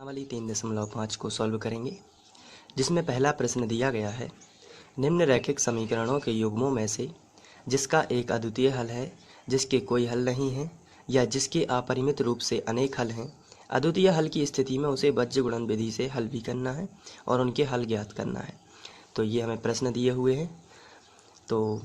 वाली 3.5 को सॉल्व करेंगे, जिसमें पहला प्रश्न दिया गया है। निम्न रैखिक समीकरणों के युग्मों में से जिसका एक अद्वितीय हल है, जिसके कोई हल नहीं है या जिसके अपरिमित रूप से अनेक हल हैं, अद्वितीय हल की स्थिति में उसे बीजगणन विधि से हल भी करना है और उनके हल ज्ञात करना है। तो ये हमें प्रश्न दिए हुए हैं। तो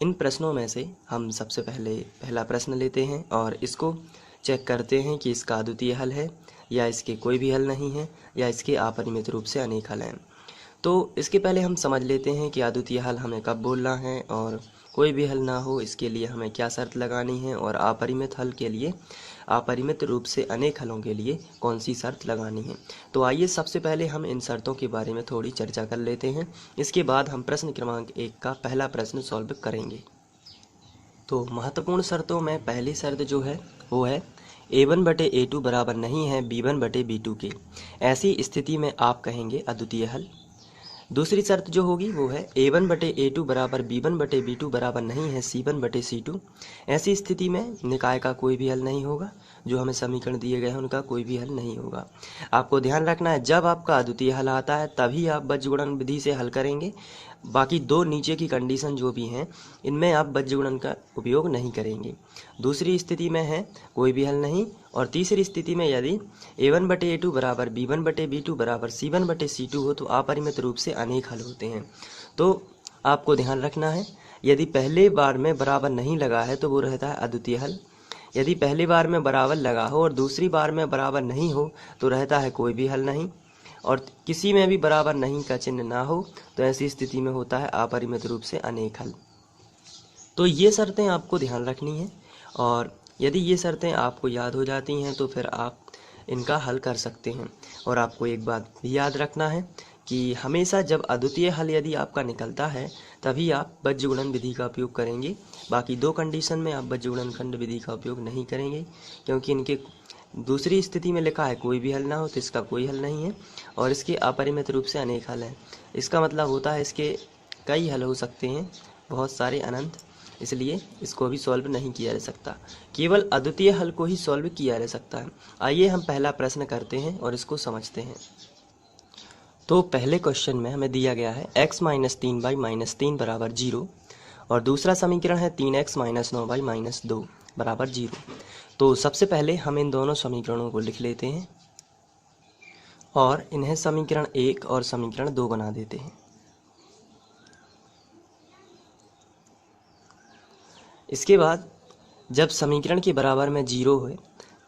इन प्रश्नों में से हम सबसे पहले पहला प्रश्न लेते हैं और इसको चेक करते हैं कि इसका अद्वितीय हल है या इसके कोई भी हल नहीं है या इसके अपरिमित रूप से अनेक हल हैं। तो इसके पहले हम समझ लेते हैं कि अद्वितीय हल हमें कब बोलना है और कोई भी हल ना हो इसके लिए हमें क्या शर्त लगानी है, और अपरिमित हल के लिए, अपरिमित रूप से अनेक हलों के लिए कौन सी शर्त लगानी है। तो आइए सबसे पहले हम इन शर्तों के बारे में थोड़ी चर्चा कर लेते हैं। इसके बाद हम प्रश्न क्रमांक 1 का पहला प्रश्न सॉल्व करेंगे। तो महत्वपूर्ण शर्तों में पहली शर्त जो है वो है a1/a2 बराबर नहीं है b1/b2 के। ऐसी स्थिति में आप कहेंगे अद्वितीय हल। दूसरी शर्त जो होगी वो है a1/a2 बराबर b1/b2 बराबर नहीं है c1/c2। ऐसी स्थिति में निकाय का कोई भी हल नहीं होगा, जो हमें समीकरण दिए गए हैं उनका कोई भी हल नहीं होगा। आपको ध्यान रखना है, जब आपका अद्वितीय हल आता है तभी आप बीजगुणन विधि से हल करेंगे। बाकी दो नीचे की कंडीशन जो भी हैं इनमें आप बीजगुणन का उपयोग नहीं करेंगे। दूसरी स्थिति में है कोई भी हल नहीं, और तीसरी स्थिति में यदि a1/a2 बराबर b1/b2 बराबर c1/c2 हो तो अपरिमित रूप से अनेक हल होते हैं। तो आपको ध्यान रखना है, यदि पहले बार में बराबर नहीं लगा है तो वो रहता है अद्वितीय हल। यदि पहली बार में बराबर लगा हो और दूसरी बार में बराबर नहीं हो तो रहता है कोई भी हल नहीं, और किसी में भी बराबर नहीं का चिन्ह ना हो तो ऐसी स्थिति में होता है अपरिमित रूप से अनेक हल। तो ये शर्तें आपको ध्यान रखनी है, और यदि ये शर्तें आपको याद हो जाती हैं तो फिर आप इनका हल कर सकते हैं। और आपको एक बात भी याद रखना है कि हमेशा जब अद्वितीय हल यदि आपका निकलता है तभी आप बीजगुणन विधि का उपयोग करेंगे। बाकी दो कंडीशन में आप बीजगुणन खंड विधि का उपयोग नहीं करेंगे, क्योंकि इनके दूसरी स्थिति में लिखा है कोई भी हल ना हो तो इसका कोई हल नहीं है, और इसके अपरिमित रूप से अनेक हल हैं। इसका मतलब होता है इसके कई हल हो सकते हैं, बहुत सारे अनंत, इसलिए इसको भी सॉल्व नहीं किया जा सकता। केवल अद्वितीय हल को ही सॉल्व किया जा सकता है। आइए हम पहला प्रश्न करते हैं और इसको समझते हैं। तो पहले क्वेश्चन में हमें दिया गया है x - 3y - 3 बराबर 0, और दूसरा समीकरण है 3x - 9y - 2 बराबर 0। तो सबसे पहले हम इन दोनों समीकरणों को लिख लेते हैं और इन्हें समीकरण 1 और समीकरण 2 बना देते हैं। इसके बाद जब समीकरण के बराबर में 0 हो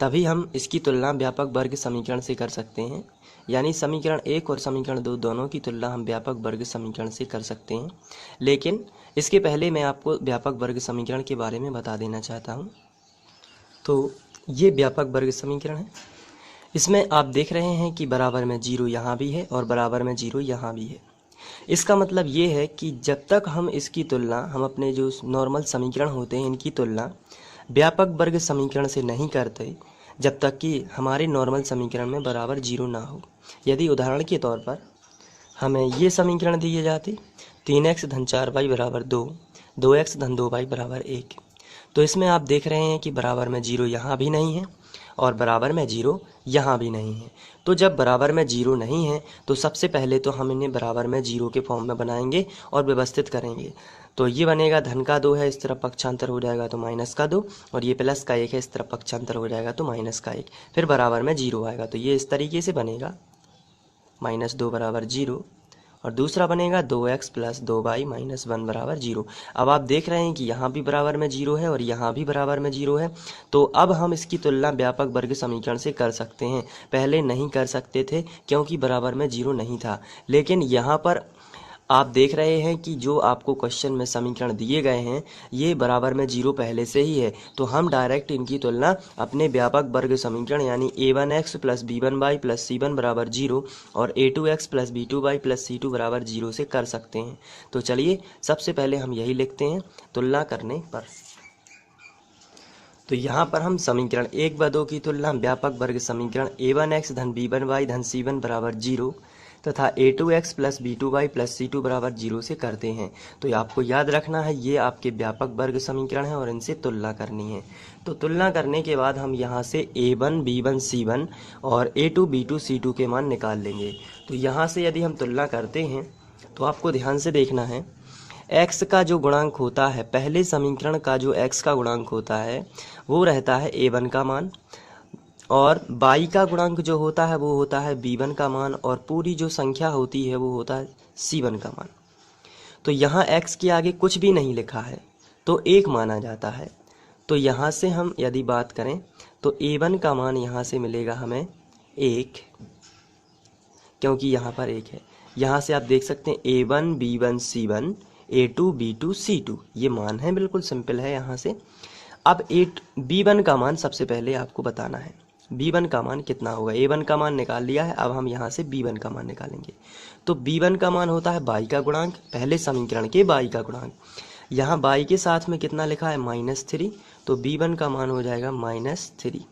तभी हम इसकी तुलना व्यापक वर्ग समीकरण से कर सकते हैं, यानी समीकरण 1 और समीकरण 2 दोनों की तुलना हम व्यापक वर्ग समीकरण से कर सकते हैं। लेकिन इसके पहले मैं आपको व्यापक वर्ग समीकरण के बारे में बता देना चाहता हूँ। तो ये व्यापक वर्ग समीकरण है। इसमें आप देख रहे हैं कि बराबर में 0 यहाँ भी है और बराबर में 0 यहाँ भी है। इसका मतलब ये है कि जब तक हम इसकी तुलना, हम अपने जो नॉर्मल समीकरण होते हैं इनकी तुलना व्यापक वर्ग समीकरण से नहीं करते जब तक कि हमारे नॉर्मल समीकरण में बराबर 0 ना हो। यदि उदाहरण के तौर पर हमें ये समीकरण दिए जाते 3x - 4y बराबर 2, 2x - 2y बराबर 1, तो इसमें आप देख रहे हैं कि बराबर में 0 यहाँ भी नहीं है और बराबर में 0 यहाँ भी नहीं है। तो जब बराबर में 0 नहीं है तो सबसे पहले तो हम इन्हें बराबर में 0 के फॉर्म में बनाएंगे और व्यवस्थित करेंगे। तो ये बनेगा धन का 2 है, इस तरफ पक्षांतर हो जाएगा तो माइनस का 2, और ये प्लस का 1 है, इस तरफ पक्षांतर हो जाएगा तो माइनस का 1, फिर बराबर में 0 आएगा। तो ये इस तरीके से बनेगा -2 बराबर 0, और दूसरा बनेगा 2x + 2y - 1 बराबर 0। अब आप देख रहे हैं कि यहाँ भी बराबर में 0 है और यहाँ भी बराबर में 0 है। तो अब हम इसकी तुलना व्यापक वर्ग समीकरण से कर सकते हैं। पहले नहीं कर सकते थे क्योंकि बराबर में 0 नहीं था, लेकिन यहाँ पर आप देख रहे हैं कि जो आपको क्वेश्चन में समीकरण दिए गए हैं ये बराबर में 0 पहले से ही है, तो हम डायरेक्ट इनकी तुलना अपने व्यापक वर्ग समीकरण यानी a1x + b1y + c1 बराबर 0 और a2x + b2y + c2 बराबर 0 से कर सकते हैं। तो चलिए सबसे पहले हम यही लिखते हैं तुलना करने पर। तो यहाँ पर हम समीकरण 1 व 2 की तुलना व्यापक वर्ग समीकरण a1x - b1y - c1 बराबर 0 तथा a2x plus b2y plus c2 बराबर 0 से करते हैं। तो ये आपको याद रखना है, ये आपके व्यापक वर्ग समीकरण है और इनसे तुलना करनी है। तो तुलना करने के बाद हम यहाँ से a1 b1 c1 और a2 b2 c2 के मान निकाल लेंगे। तो यहाँ से यदि हम तुलना करते हैं तो आपको ध्यान से देखना है, x का जो गुणांक होता है, पहले समीकरण का जो x का गुणांक होता है वो रहता है a1 का मान, और y का गुणांक जो होता है वो होता है b1 का मान, और पूरी जो संख्या होती है वो होता है c1 का मान। तो यहाँ x के आगे कुछ भी नहीं लिखा है तो 1 माना जाता है। तो यहाँ से हम यदि बात करें तो a1 का मान यहाँ से मिलेगा हमें 1, क्योंकि यहाँ पर 1 है। यहाँ से आप देख सकते हैं a1 b1 c1 a2 b2 c2, ये मान है, बिल्कुल सिंपल है। यहाँ से अब b1 का मान सबसे पहले आपको बताना है, b1 का मान कितना होगा। a1 का मान निकाल लिया है, अब हम यहाँ से b1 का मान निकालेंगे। तो b1 का मान होता है y का गुणांक, पहले समीकरण के y का गुणांक। यहाँ y के साथ में कितना लिखा है -3, तो b1 का मान हो जाएगा -3।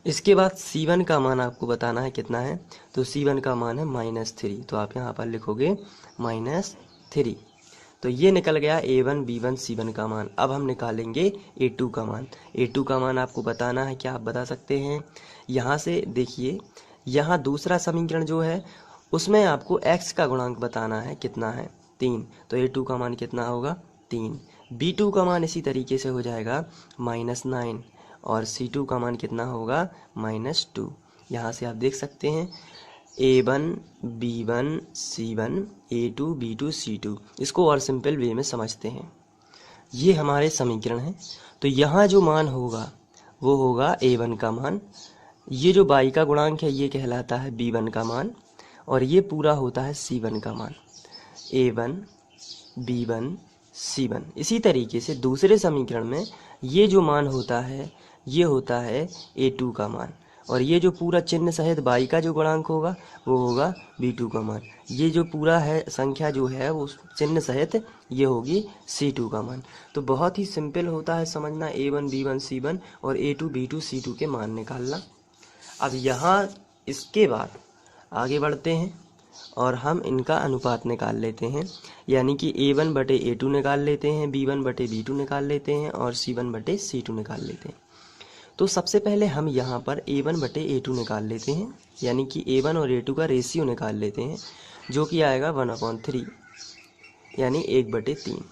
इसके बाद c1 का मान आपको बताना है कितना है, तो c1 का मान है -3, तो आप यहाँ पर लिखोगे -3। तो ये निकल गया a1 b1 c1 का मान। अब हम निकालेंगे a2 का मान। a2 का मान आपको बताना है, क्या आप बता सकते हैं। यहाँ से देखिए, यहाँ दूसरा समीकरण जो है उसमें आपको x का गुणांक बताना है, कितना है 3, तो a2 का मान कितना होगा 3। b2 का मान इसी तरीके से हो जाएगा -9, और c2 का मान कितना होगा -2। यहाँ से आप देख सकते हैं a1 b1 c1 a2 b2 c2, इसको और सिंपल वे में समझते हैं। ये हमारे समीकरण हैं। तो यहाँ जो मान होगा वो होगा a1 का मान, ये जो y का गुणांक है ये कहलाता है b1 का मान, और ये पूरा होता है c1 का मान, a1 b1 c1। इसी तरीके से दूसरे समीकरण में ये जो मान होता है ये होता है a2 का मान, और ये जो पूरा चिन्ह सहित y का जो गुणांक होगा वो होगा b2 का मान। ये जो पूरा है संख्या जो है वो चिन्ह सहित ये होगी c2 का मान। तो बहुत ही सिंपल होता है समझना, a1 b1 c1 और a2 b2 c2 के मान निकालना। अब यहाँ इसके बाद आगे बढ़ते हैं और हम इनका अनुपात निकाल लेते हैं, यानी कि a1 बटे a2 निकाल लेते हैं, b1 बटे b2 निकाल लेते हैं और c1 बटे c2 निकाल लेते हैं। तो सबसे पहले हम यहाँ पर a1 बटे a2 निकाल लेते हैं, यानी कि a1 और a2 का रेशियो निकाल लेते हैं, जो कि आएगा 1/3, यानी 1/3।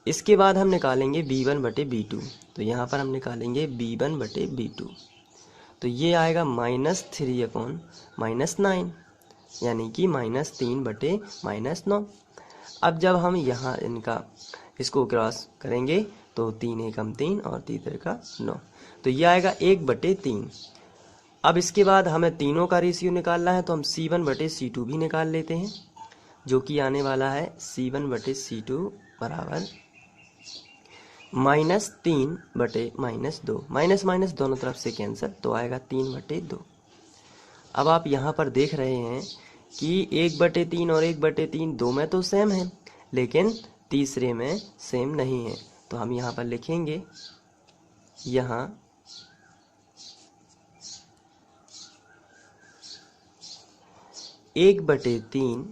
इसके बाद हम निकालेंगे b1 बटे b2, तो यहाँ पर हम निकालेंगे b1 बटे b2, तो ये आएगा -3/-9, यानी कि -3/-9। अब जब हम यहाँ इनका इसको क्रॉस करेंगे तो 3 एकम 3 और 3 तिरका 9, तो ये आएगा 1/3। अब इसके बाद हमें तीनों का रेशियो निकालना है, तो हम c1 बटे c2 भी निकाल लेते हैं, जो कि आने वाला है c1 बटे c2 बराबर -3 बटे -2, माइनस माइनस दोनों तरफ से कैंसिल, तो आएगा 3/2। अब आप यहाँ पर देख रहे हैं कि 1/3 और 1/3 दो में तो सेम है, लेकिन तीसरे में सेम नहीं है। तो हम यहाँ पर लिखेंगे, यहाँ 1/3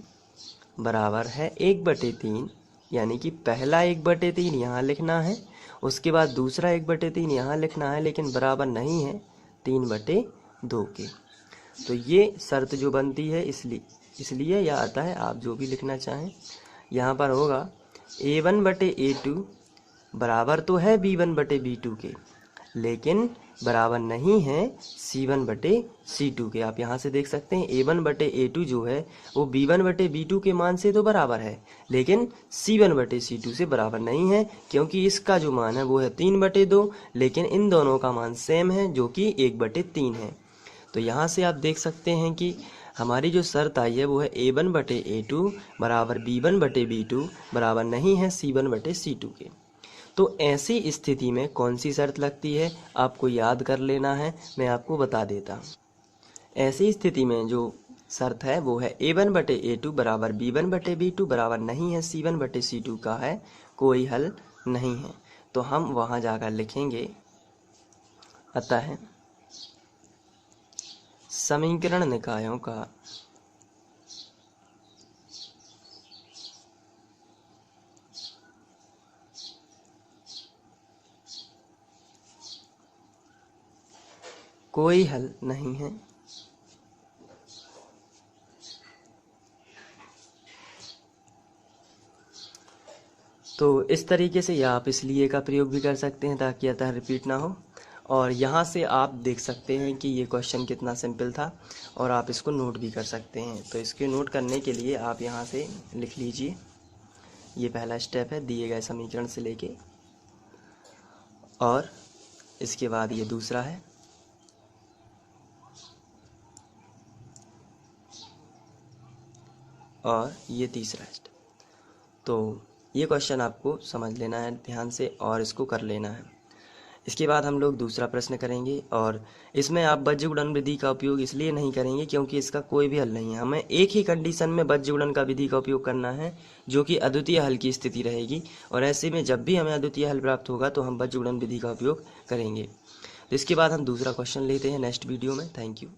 बराबर है 1/3, यानी कि पहला 1/3 यहाँ लिखना है, उसके बाद दूसरा 1/3 यहाँ लिखना है, लेकिन बराबर नहीं है 3/2 के। तो ये शर्त जो बनती है इसलिए यह आता है, आप जो भी लिखना चाहें। यहाँ पर होगा a1 बटे a2 बराबर तो है b1 बटे b2 के, लेकिन बराबर नहीं है c1 बटे c2 के। आप यहाँ से देख सकते हैं a1 बटे a2 जो है वो b1 बटे b2 के मान से तो बराबर है, लेकिन c1 बटे c2 से बराबर नहीं है, क्योंकि इसका जो मान है वो है 3/2, लेकिन इन दोनों का मान सेम है जो कि 1/3 है। तो यहाँ से आप देख सकते हैं कि हमारी जो शर्त आई है वो है a1 बटे a2 बराबर b1 बटे b2 बराबर नहीं है c1 बटे c2 के। तो ऐसी स्थिति में कौन सी शर्त लगती है आपको याद कर लेना है, मैं आपको बता देता हूँ। ऐसी स्थिति में जो शर्त है वो है a1 बटे a2 बराबर b1 बटे b2 बराबर नहीं है c1 बटे c2 का है, कोई हल नहीं है। तो हम वहाँ जाकर लिखेंगे, अतः समीकरण निकायों का कोई हल नहीं है। तो इस तरीके से या आप इसलिए का प्रयोग भी कर सकते हैं ताकि अतः रिपीट ना हो। और यहाँ से आप देख सकते हैं कि ये क्वेश्चन कितना सिंपल था और आप इसको नोट भी कर सकते हैं। तो इसके नोट करने के लिए आप यहाँ से लिख लीजिए, ये पहला स्टेप है दिए गए समीकरण से लेके, और इसके बाद ये दूसरा है, और ये तीसरा स्टेप। तो ये क्वेश्चन आपको समझ लेना है ध्यान से और इसको कर लेना है। इसके बाद हम लोग दूसरा प्रश्न करेंगे, और इसमें आप बज्र गुणन विधि का उपयोग इसलिए नहीं करेंगे क्योंकि इसका कोई भी हल नहीं है। हमें एक ही कंडीशन में बज्र गुणन का विधि का उपयोग करना है जो कि अद्वितीय हल की स्थिति रहेगी, और ऐसे में जब भी हमें अद्वितीय हल प्राप्त होगा तो हम बज्र गुणन विधि का उपयोग करेंगे। तो इसके बाद हम दूसरा क्वेश्चन लेते हैं नेक्स्ट वीडियो में। Thank you.